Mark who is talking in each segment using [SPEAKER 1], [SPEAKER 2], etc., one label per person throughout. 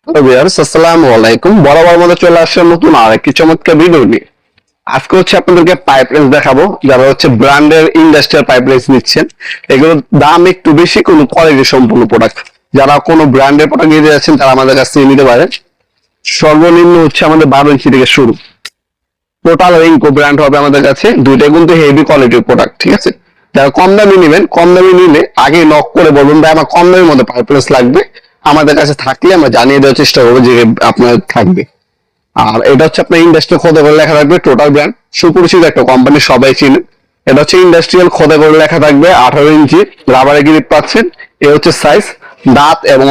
[SPEAKER 1] Viewers আসসালামু আলাইকুম। বরাবর মতো চলে আসছে নতুন আরেকটি চমৎকার ভিডিও নিয়ে। আজকে আপনাদেরকে পাইপ রেঞ্জ দেখাবো, যারা ব্র্যান্ডের ইন্ডাস্ট্রিয়াল পাইপ রেঞ্জ নিচ্ছেন। এগুলোর দাম একটু বেশি, কোনো কোয়ালিটি সম্পূর্ণ প্রোডাক্ট। যারা কোনো ব্র্যান্ডের প্রোডাক্ট নিতে যাচ্ছেন তারা আমাদের কাছ থেকে নিতে পারেন। সর্বনিম্ন আমাদের 12 ইঞ্চি থেকে শুরু। টোটাল রিংকো ব্র্যান্ড হবে আমাদের কাছে, দুইটাই কিন্তু হেভি কোয়ালিটির প্রোডাক্ট, ঠিক আছে। যারা কম দামি নেবেন, কম দামি নিলে আগে নক করে বলুন ভাই আমার কম দামের মধ্যে পাইপ রেঞ্জ লাগবে, আমাদের কাছে থাকলে আমরা জানিয়ে দেওয়ার চেষ্টা করবো যে আপনার থাকবে। আর এটা আপনার ইন্ডাস্ট্রিয়াল খোদা করে লেখা থাকবে, টোটাল ব্র্যান্ড, সুপরিচিত একটা কোম্পানি, সবাই চিনেন। এটা ইন্ডাস্ট্রিয়াল খোদা করে লেখা থাকবে, 18 ইঞ্চি রাবারের গ্রিপ পাচ্ছেন। এ সাইজ, দাঁত এবং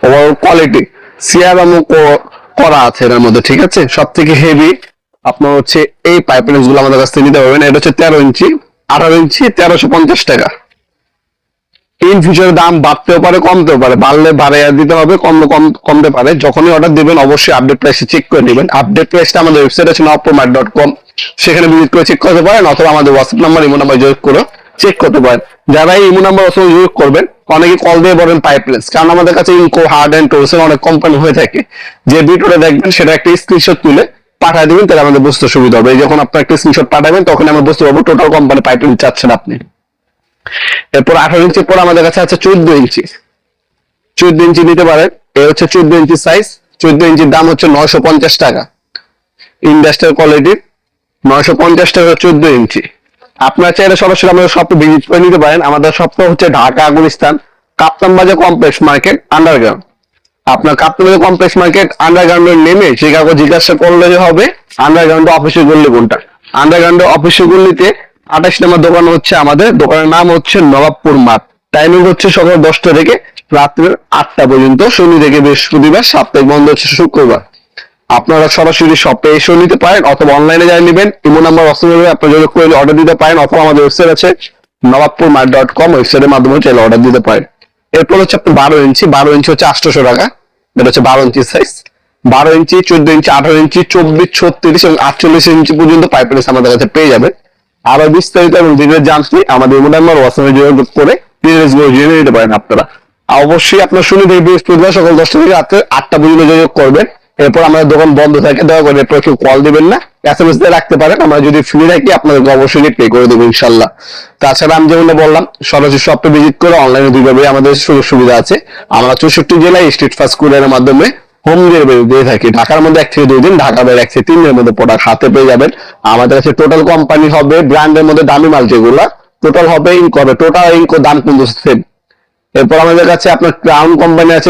[SPEAKER 1] ওভারঅল কোয়ালিটি সিয়ার এবং করা আছে এর মধ্যে, ঠিক আছে। সব থেকে হেভি আপনার এই পাইপ রেঞ্জ গুলো আমাদের কাছ থেকে নিতে পারবেন। এটা 13 ইঞ্চি, 18 ইঞ্চি 1350 টাকা। ইন ফিউচারে দাম বাড়তেও পারে, কমতেও পারে, বাড়লে বাড়াইয়া দিতে হবে, কমলে কমতে পারে। যখনই অর্ডার দিবেন অবশ্যই আপডেট প্রাইসে চেক করে নেবেন। আপডেট প্রাইসটা আমাদের ওয়েবসাইট আছে noppromat.com, সেখানে ভিজিট করে চেক করতে পারেন, অথবা আমাদের হোয়াটসঅ্যাপ নাম্বার, ইমো নাম্বার যোগ করে চেক করতে পারেন। যারা এই ইমো নাম্বার অথবা যোগ করবেন, অনেকে কল দিয়ে বলেন পাইপ রেঞ্জ, কারণ আমাদের কাছে ইনকো, হার্ড এন্ড টোলসের অনেক কোম্পানি হয়ে থাকে। যে ভিডিওটা দেখবেন সেটা একটা স্ক্রিনশট তুলে পাঠিয়ে দিবেন, তাহলে আমাদের বুঝতে সুবিধা হবে। যখন আপনার একটা স্ক্রিনশট পাঠাবেন তখন আমরা বুঝতে পারবো টোটাল কোম্পানি পাইপ রেঞ্জ চাচ্ছেন আপনি। এরপর 18 ইঞ্চি পর আমাদের কাছে আছে 14 ইঞ্চি। 14 ইঞ্চি নিতে পারেন। এ 14 ইঞ্চি সাইজ। 14 ইঞ্চির দাম 950 টাকা। ইন্ডাস্ট্রিয়াল কোয়ালিটির 950 টাকা 14 ইঞ্চি। আপনারা চাইলে সরাসরি আমাদের শপে ভিজিট করে নিতে পারেন। আমাদের শপটা ঢাকা গুলিস্তান কাপ্তান বাজার কমপ্লেক্স মার্কেট আন্ডারগ্রাউন্ড। আপনার কাপ্তান বাজার কমপ্লেক্স মার্কেট আন্ডারগ্রাউন্ডে নেমে সে কাউকে জিজ্ঞাসা করলে হবে আন্ডারগ্রাউন্ড অফিসের গল্লি কোনটা। আন্ডারগ্রাউন্ড অফিসের গল্লিতে 28 নম্বর দোকান আমাদের দোকানের নাম নবাবপুর মাঠ। টাইমিং সকাল 10টা থেকে রাত্রে 8টা পর্যন্ত, শনি থেকে বৃহস্পতিবার, সাপ্তাহিক বন্ধ শুক্রবার। আপনারা সরাসরি শপে এসে নিতে পারেন, অথবা অনলাইনে যাই নেবেন, ইমো নাম্বার হোয়াটসঅ্যাপে আপনি যোগাযোগ করে অর্ডার দিতে পারেন, অথবা আমাদের ওয়েবসাইট আছে noppromat.com, ওয়েবসাইটের মাধ্যমে চাইলে অর্ডার দিতে পারেন। এরপর আপনার 12 ইঞ্চি। 12 ইঞ্চি 800 টাকা। এটা 12 ইঞ্চি সাইজ। 12 ইঞ্চি, 14 ইঞ্চি, 18 ইঞ্চি, 24, 36 এবং 48 ইঞ্চি পর্যন্ত পাইপ রেঞ্জ আমাদের কাছে পেয়ে যাবেন। আরো বিস্তারিত এবং ডিটেইলস জানতে আমাদের ইমো নাম্বার হোয়াটসঅ্যাপে যোগাযোগ করে ডিটেইলস গুলো জেনে নিতে পারেন আপনারা। অবশ্যই আপনার শনি থেকে বৃহস্পতিবার সকাল 10টা থেকে রাত্রে 8টা পর্যন্ত যোগাযোগ করবেন। এরপর আমাদের দোকান বন্ধ থাকে, দয়া করে এরপর কেউ কল দিবেন না, এসএমএস দিয়ে রাখতে পারেন। আমরা যদি ফ্রি রাখি আপনাদেরকে অবশ্যই পে করে দেবো ইনশাল্লাহ। তাছাড়া আমি যেমন বললাম, সরাসরি শপে ভিজিট করে অনলাইনে দুইভাবে আমাদের সুযোগ সুবিধা আছে। আমরা 64 জেলায় স্ট্রিট ফাস্ট কুরিয়ারের মাধ্যমে হোম ডেলিভারি দিয়ে থাকি। ঢাকার মধ্যে 1 থেকে 2 দিন, ঢাকার বাইরে 1 থেকে 3 দিনের মধ্যে প্রোডাক্ট হাতে পেয়ে যাবেন। আমাদের কাছে টোটাল কোম্পানি হবে ব্র্যান্ডের মধ্যে দামি মাল যেগুলো টোটাল হবে, টোটাল ইনকো দাম কিন্তু সেম। এরপর আমাদের কাছে আপনার ক্রাউন কোম্পানি আছে।